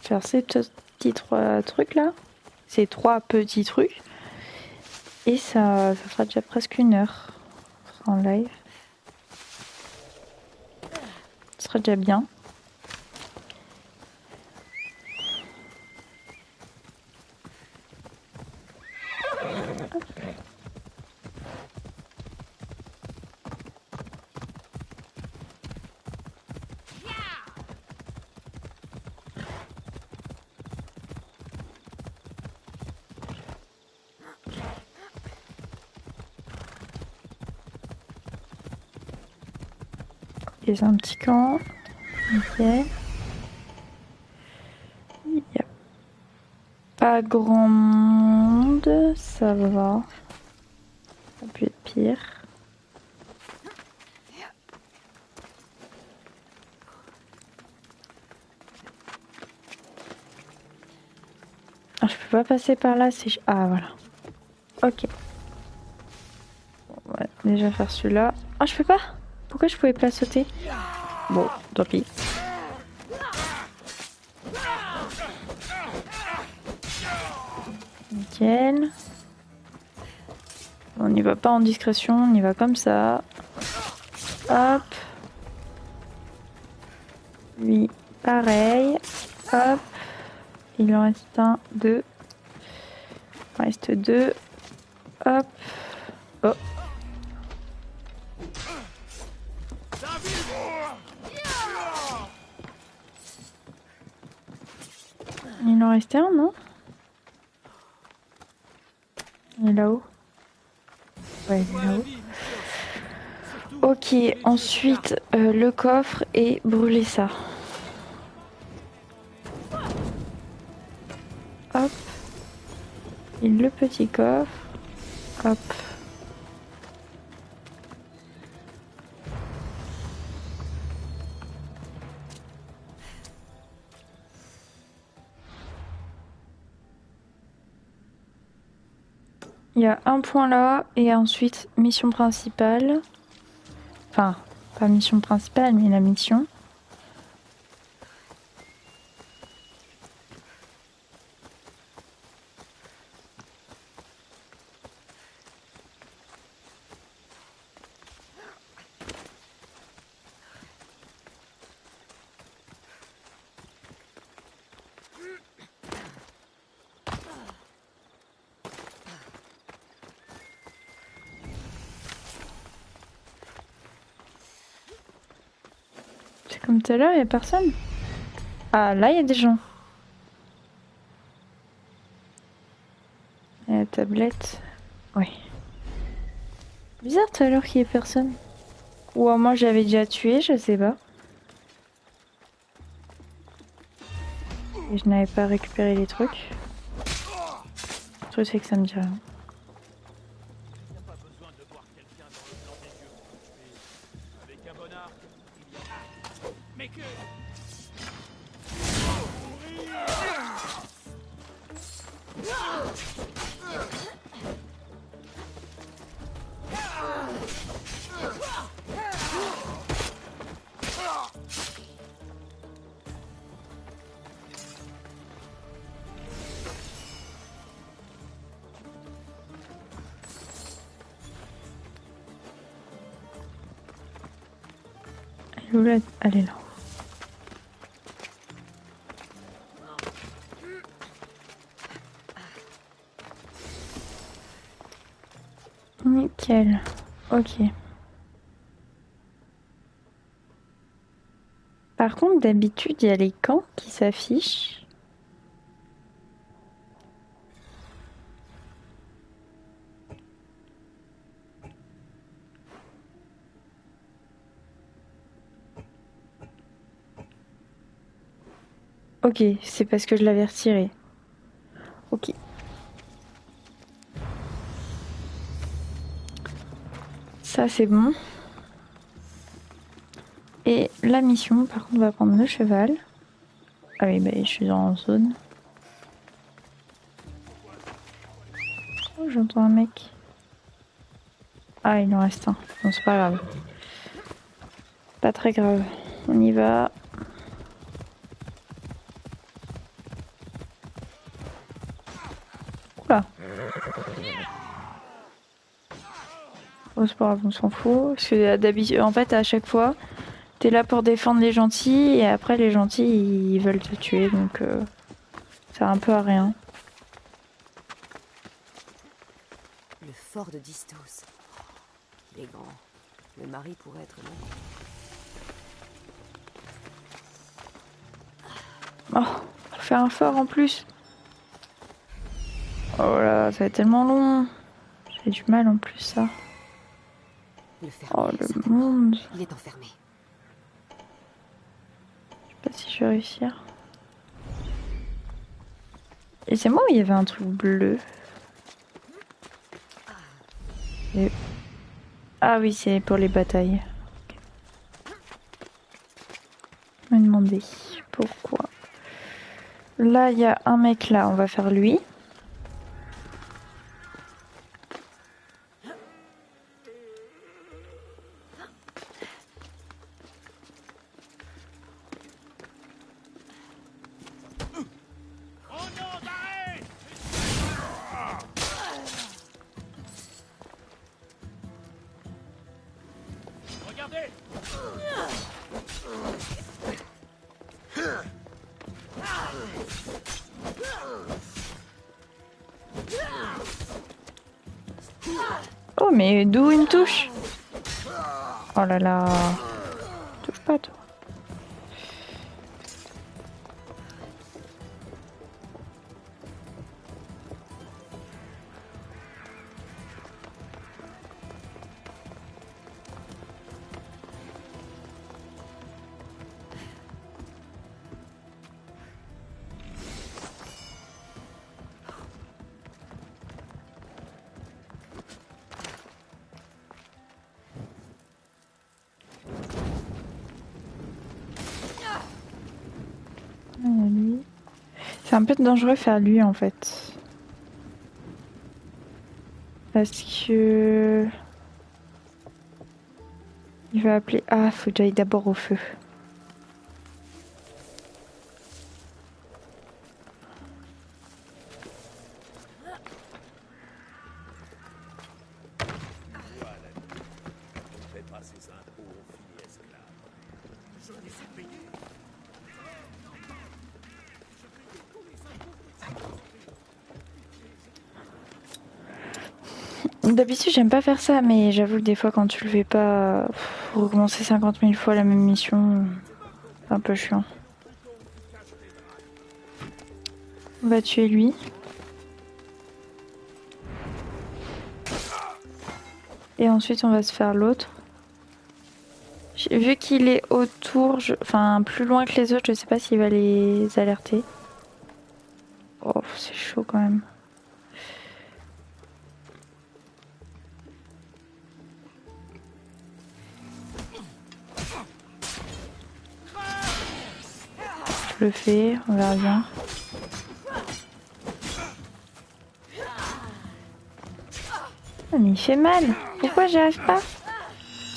Faire ces petits trois trucs là. Ces trois petits trucs. Et ça fera déjà presque 1 heure en live. Ce sera déjà bien. C'est un petit camp. Ok. Il n'y a pas grand monde. Ça va. Ça peut être pire. Ah, je peux pas passer par là si je... Ah, voilà. Ok. Bon, ouais, déjà faire celui-là. Ah, je peux pas? Pourquoi je pouvais pas sauter? Bon, tant pis. Nickel. On n'y va pas en discrétion, on y va comme ça. Hop. Lui, pareil. Hop. Il en reste un, deux. Il en reste deux. Hop. Oh. Il en restait un, non? Il est là-haut. Ouais, il est là-haut. Ok, ensuite le coffre et brûler ça. Hop. Et le petit coffre. Hop. Il y a un point là et ensuite mission principale. Enfin, pas mission principale mais la mission. Comme tout à l'heure, il n'y a personne. Ah, là, il y a des gens. Et la tablette. Oui. Bizarre tout à l'heure qu'il n'y ait personne. Ou à moi, j'avais déjà tué, je sais pas. Et je n'avais pas récupéré les trucs. Le truc, c'est que ça me dit rien. Elle est là. Nickel. Ok. Par contre, d'habitude, il y a les camps qui s'affichent. Ok, c'est parce que je l'avais retiré. Ok. Ça, c'est bon. Et la mission, par contre, on va prendre le cheval. Ah oui, bah, je suis en zone. Oh, j'entends un mec. Ah, il en reste un. Bon, c'est pas grave. Pas très grave. On y va. Oula. Oh, c'est pas grave, on s'en fout. Parce que d'habitude, en fait, à chaque fois, t'es là pour défendre les gentils et après, les gentils, ils veulent te tuer. Donc, ça sert un peu à rien. Le fort de Distos. Les grands. Le mari pourrait être là. Oh, on fait un fort en plus. Oh là, ça va être tellement long. J'ai du mal en plus, ça. Le fermier, Oh, le certainement. monde. Il est enfermé. Je sais pas si je vais réussir. Et c'est moi où il y avait un truc bleu. Et... Ah oui, c'est pour les batailles. Okay. Je me demandais pourquoi. Là, il y a un mec là, on va faire lui. Oh, mais d'où il me touche? Oh là là. Touche pas, toi. C'est un peu dangereux faire lui en fait. Parce que... Il va appeler... Ah, faut que j'aille d'abord au feu. D'habitude, j'aime pas faire ça, mais j'avoue que des fois, quand tu le fais pas, faut recommencer 50 000 fois la même mission. C'est un peu chiant. On va tuer lui. Et ensuite, on va se faire l'autre. Vu qu'il est autour, enfin plus loin que les autres, je sais pas s'il va les alerter. Oh, c'est chaud quand même. Je le fais, on verra bien. Oh, mais il fait mal. Pourquoi j'y arrive pas?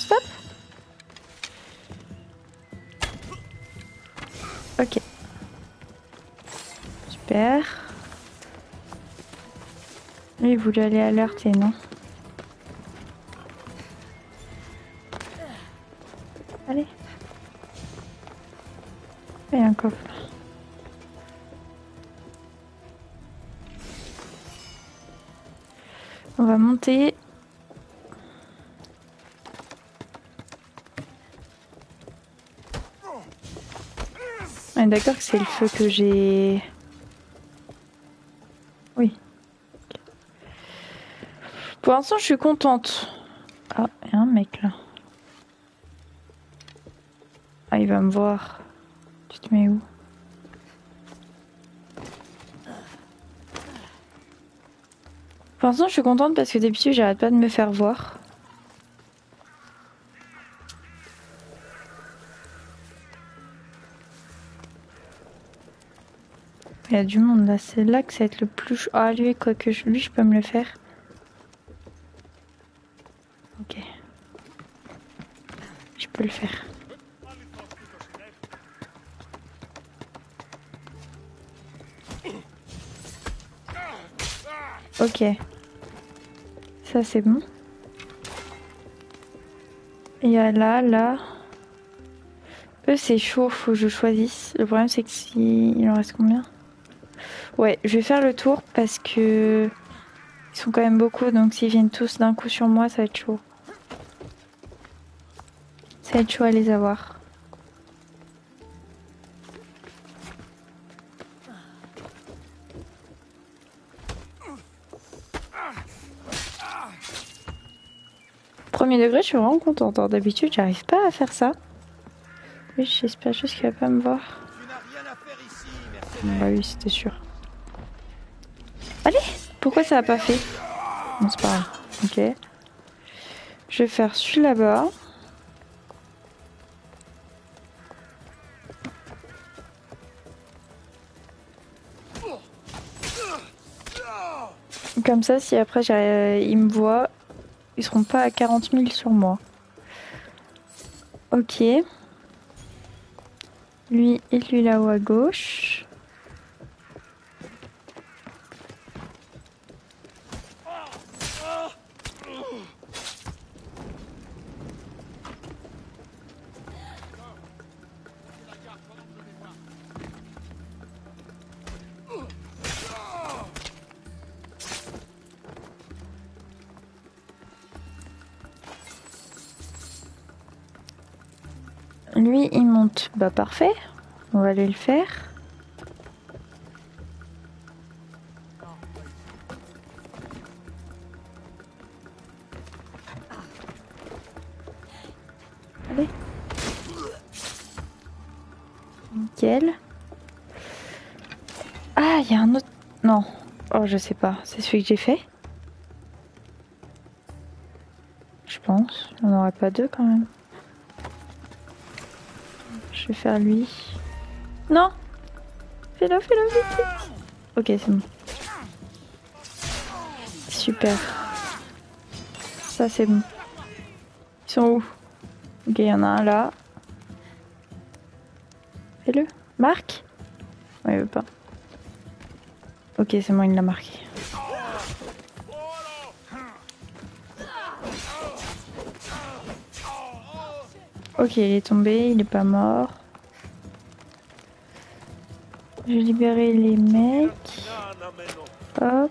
Stop. Ok. Super. Lui, il voulait aller alerter, non? Allez. Il y a un coffre. On va monter. est d'accord que c'est le feu que j'ai... Oui. Pour l'instant, je suis contente. Ah, il y a un mec là. Ah, il va me voir. Tu te mets où? Pour l'instant, je suis contente parce que d'habitude, j'arrête pas de me faire voir. Il y a du monde là, c'est là que ça va être le plus... Ah lui, quoique lui, je peux me le faire. Ok. Je peux le faire. Ok. Ça c'est bon. Il y a là. Eux c'est chaud, faut que je choisisse. Le problème c'est que si... Il en reste combien? Ouais, je vais faire le tour parce que... Ils sont quand même beaucoup, donc s'ils viennent tous d'un coup sur moi, ça va être chaud. Ça va être chaud à les avoir. Premier degré, je suis vraiment contente. D'habitude, j'arrive pas à faire ça. Oui, j'espère juste qu'il va pas me voir. Bah oui, c'était sûr. Allez, pourquoi ça a pas fait? Non, c'est pas grave. Ok. Je vais faire celui là-bas. Comme ça, si après ils me voient, ils seront pas à 40 000 sur moi. Ok. Lui et lui là-haut à gauche. Lui, il monte. Bah parfait. On va aller le faire. Allez. Nickel. Ah, il y a un autre... Non. Oh, je sais pas. C'est celui que j'ai fait? Je pense. On n'aurait pas deux quand même. Je vais faire lui. Non! Fais-le, vite, vite. Ok, c'est bon. Super. Ça, c'est bon. Ils sont où? Ok, il y en a un là. Fais-le. Marque? Ouais, il veut pas. Ok, c'est bon, il l'a marqué. Ok, il est tombé, il est pas mort. Je vais libérer les mecs. Hop.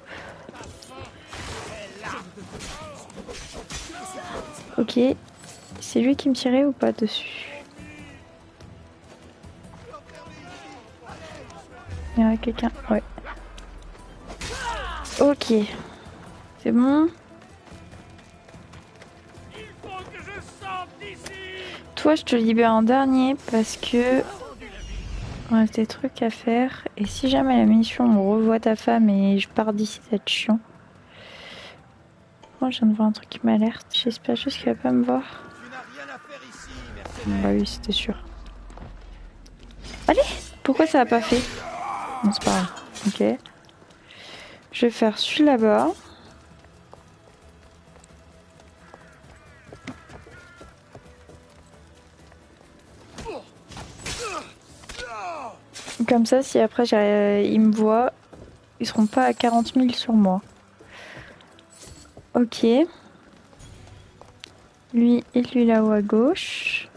Ok. C'est lui qui me tirait ou pas dessus? Il y en a quelqu'un. Ouais. Ok. C'est bon. Toi, je te libère en dernier parce que... Il reste des trucs à faire. Et si jamais la mission, on revoit ta femme et je pars d'ici, ça va être chiant. Moi, je viens de voir un truc qui m'alerte. J'espère juste qu'il va pas me voir. Bah oui, c'était sûr. Allez! Pourquoi ça a pas fait? Non, c'est pas grave. Ok. Je vais faire celui là-bas. Comme ça, si après ils me voient, ils seront pas à 40 000 sur moi. Ok. Lui et lui là-haut à gauche.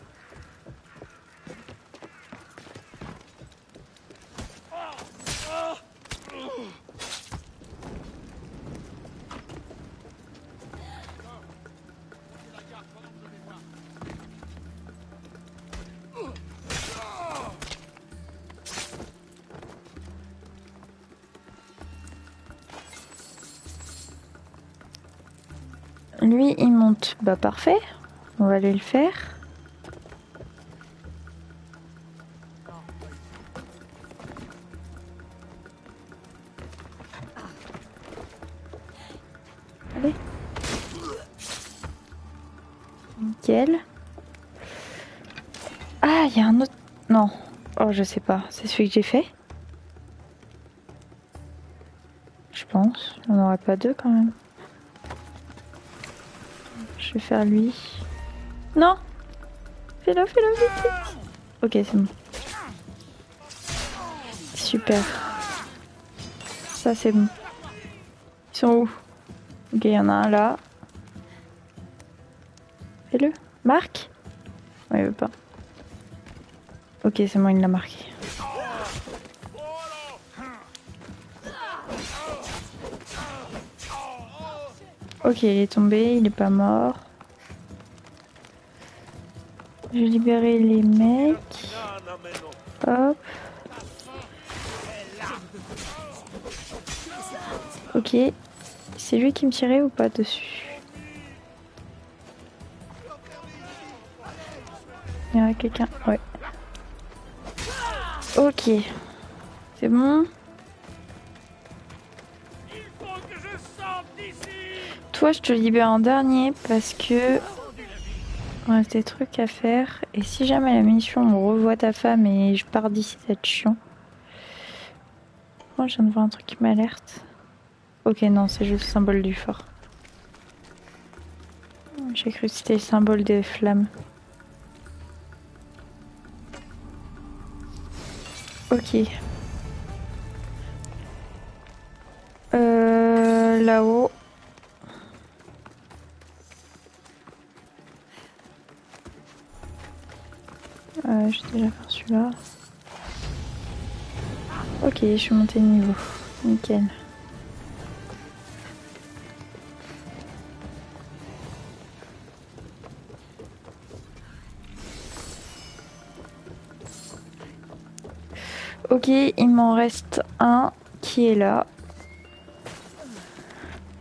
Lui, il monte. Bah parfait. On va aller le faire. Allez. Nickel. Ah, il y a un autre... Non. Oh, je sais pas. C'est celui que j'ai fait. Je pense. On n'aurait pas deux quand même. Je vais faire lui. Non. Fais-le vite, vite. Ok, c'est bon. Super. Ça, c'est bon. Ils sont où? Ok, il y en a un là. Fais-le. Marque. Ouais, il veut pas. Ok, c'est bon, il l'a marqué. Ok, il est tombé, il est pas mort. Je vais libérer les mecs. Hop. Ok. C'est lui qui me tirait ou pas dessus? Il y a quelqu'un. Ouais. Ok. C'est bon. Toi, je te libère en dernier parce que on a des trucs à faire. Et si jamais la mission on revoit ta femme et je pars d'ici, ça va être chiant. Moi, je viens de voir un truc qui m'alerte. Ok, non, c'est juste le symbole du fort. J'ai cru que c'était le symbole des flammes. Ok. Là-haut. J'ai déjà fait celui-là. Ok, je suis montée de niveau. Nickel. Ok, il m'en reste un qui est là.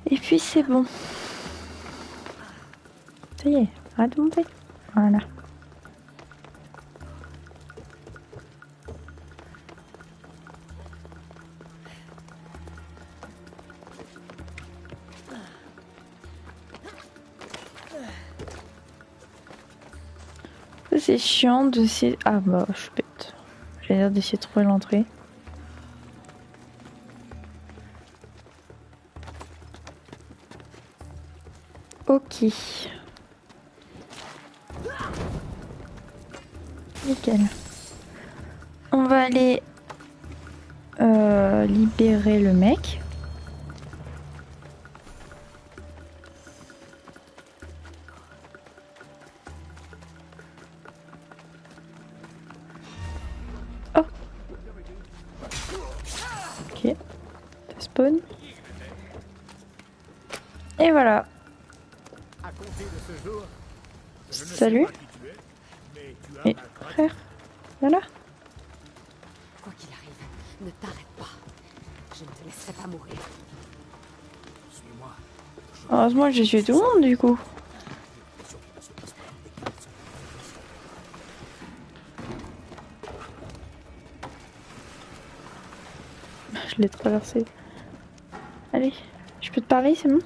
Et puis c'est bon. Ça y est, arrête de monter. Voilà. C'est chiant d'essayer... Ah bah, je suis bête. J'allais dire d'essayer de trouver l'entrée. Ok. Nickel. On va aller libérer le mec. Oh. Ok. Ça spawn. Et voilà. Salut. Et frère, voilà. Quoi qu'il arrive, ne t'arrête pas. Je ne te laisserai pas mourir. Heureusement, j'ai tué tout le monde du coup. Je l'ai traversé. Allez, je peux te parler, c'est bon?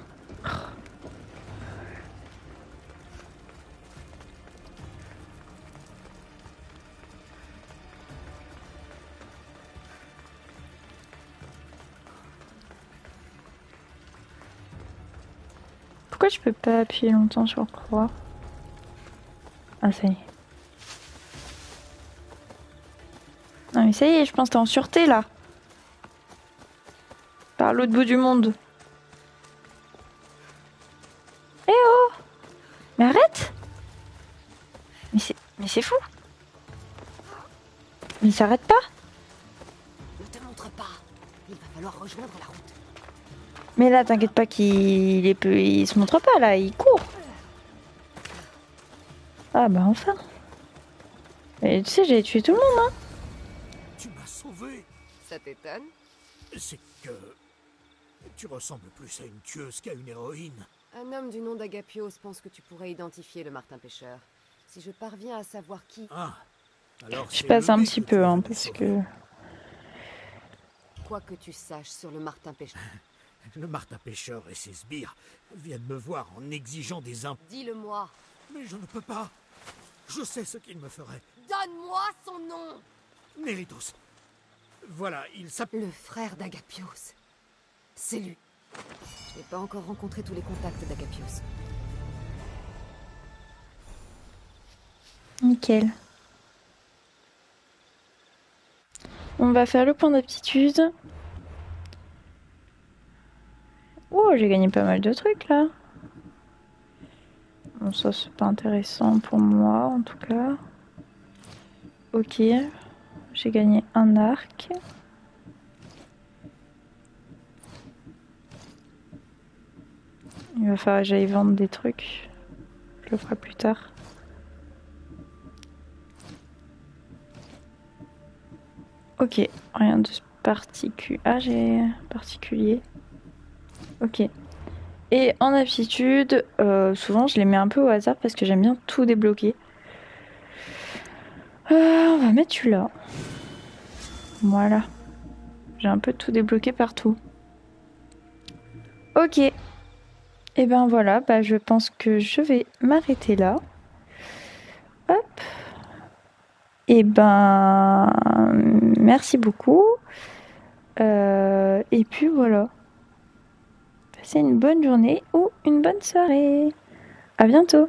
Pourquoi je peux pas appuyer longtemps sur croix? Ah, ça y est. Non mais ça y est, je pense que t'es en sûreté là. Par l'autre bout du monde. Eh oh! Mais arrête! Mais c'est fou! Mais il s'arrête pas! Ne te montre pas. Il va falloir rejoindre la route. Mais là, t'inquiète pas il se montre pas là, il court. Ah bah enfin. Et tu sais, j'ai tué tout le monde, hein. Tu m'as sauvé. Ça t'étonne? C'est que... tu ressembles plus à une tueuse qu'à une héroïne. Un homme du nom d'Agapios pense que tu pourrais identifier le Martin pêcheur. Si je parviens à savoir qui... Ah, alors Je c'est passe le un B petit que tu peu, as hein, voulu parce sauver. que... Quoi que tu saches sur le Martin pêcheur. Le Martin pêcheur et ses sbires viennent me voir en exigeant des impôts. Dis-le-moi. Mais je ne peux pas. Je sais ce qu'il me ferait. Donne-moi son nom. Néritos. Voilà, il s'appelle... Le frère d'Agapios. C'est lui. Je n'ai pas encore rencontré tous les contacts d'Agapios. Nickel. On va faire le point d'aptitude. Oh, j'ai gagné pas mal de trucs là. Bon, ça c'est pas intéressant pour moi en tout cas. Ok, j'ai gagné un arc. Il va falloir que j'aille vendre des trucs. Je le ferai plus tard. Ok, rien de particulier. Ah, j'ai particulier. Ok. Et en aptitude, souvent je les mets un peu au hasard parce que j'aime bien tout débloquer. On va mettre celui-là. Voilà. J'ai un peu tout débloqué partout. Ok. Et ben voilà, bah je pense que je vais m'arrêter là. Hop. Et ben merci beaucoup. Et puis voilà. Passez une bonne journée ou une bonne soirée. À bientôt.